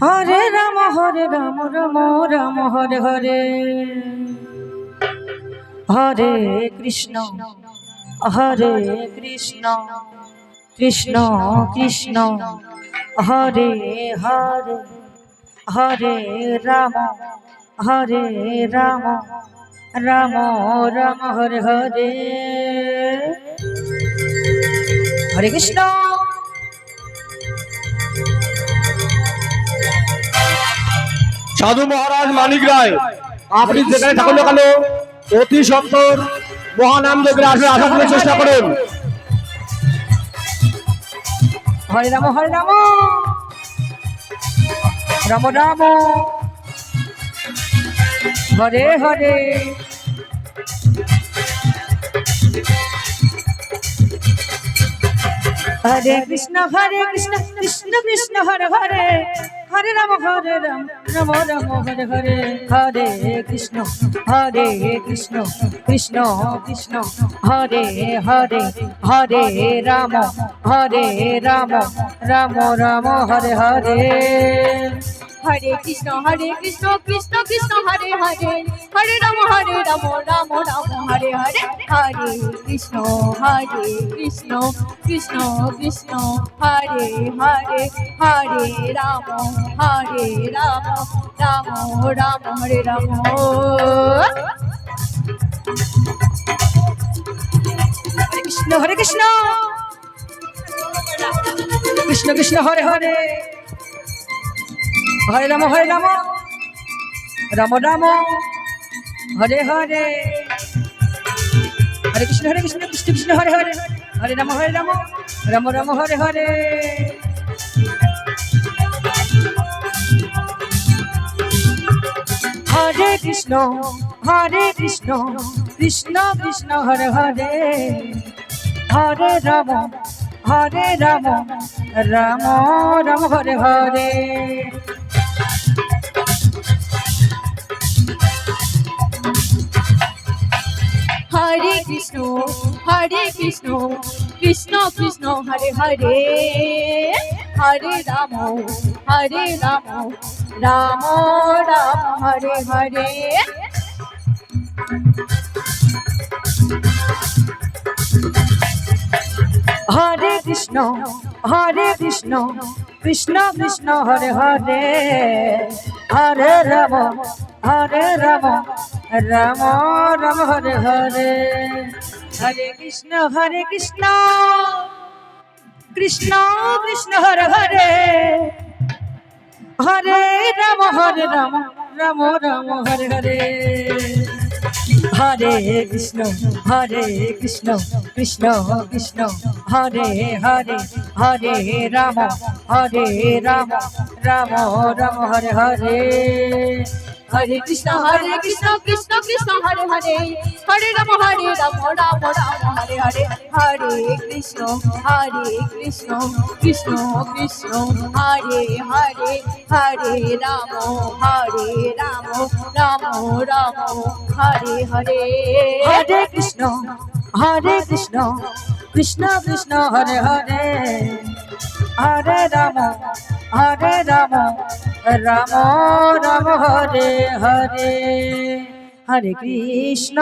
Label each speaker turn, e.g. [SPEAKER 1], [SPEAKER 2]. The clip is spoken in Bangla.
[SPEAKER 1] হরে রাম রাম রাম হরে হরে, হরে কৃষ্ণ কৃষ্ণ কৃষ্ণ হরে হরে, হরে রাম রাম রাম রাম হরে হরে। হরে কৃষ্ণ।
[SPEAKER 2] সাধু মহারাজ মানিক রায়, আপনি যেখানে থাকুন না কেন অতি সত্বর মহানাম যজ্ঞে আসলে আসার জন্য চেষ্টা করুন।
[SPEAKER 1] হরে রাম রাম রাম হরে হরে, হরে কৃষ্ণ কৃষ্ণ কৃষ্ণ হরে হরে, হরে রাম রাম রাম হরে হরে, হরে কৃষ্ণ কৃষ্ণ কৃষ্ণ হরে হরে, হরে রাম রাম রাম হরে হরে।
[SPEAKER 3] হরে কৃষ্ণ কৃষ্ণ কৃষ্ণ হরে হরে, হরে রাম রাম রাম হরে হরে, হরে কৃষ্ণ কৃষ্ণ কৃষ্ণ হরে হরে, হরে রাম রাম রাম হরে রাম।
[SPEAKER 1] হরে কৃষ্ণ কৃষ্ণ কৃষ্ণ হরে হরে, হরে রাম রাম রাম হরে হরে, হরে কৃষ্ণ কৃষ্ণ কৃষ্ণ হরে হরে, হরে রাম রাম রাম হরে হরে। হরে কৃষ্ণ কৃষ্ণ কৃষ্ণ হরে হরে, হরে রাম রাম রাম হরে হরে।
[SPEAKER 3] হরে কৃষ্ণ কৃষ্ণ কৃষ্ণ হরে হরে, হরে রাম রাম রাম হরে হরে।
[SPEAKER 1] হরে কৃষ্ণ কৃষ্ণ কৃষ্ণ হরে হরে, হরে রাম রাম রাম হরে হরে। হরে কৃষ্ণ কৃষ্ণ কৃষ্ণ হরে হরে, হরে রাম রাম রাম হরে হরে। হরে কৃষ্ণ কৃষ্ণ কৃষ্ণ হরে হরে, হরে রাম রাম রাম হরে হরে।
[SPEAKER 3] হরে কৃষ্ণ কৃষ্ণ কৃষ্ণ হরে হরে, হরে রাম রাম রাম হরে হরে, হরে কৃষ্ণ কৃষ্ণ কৃষ্ণ হরে হরে, হরে রাম রাম রাম হরে হরে।
[SPEAKER 1] হরে কৃষ্ণ কৃষ্ণ কৃষ্ণ হরে হরে, হরে রাম রাম রাম হরে হরে। হরে কৃষ্ণ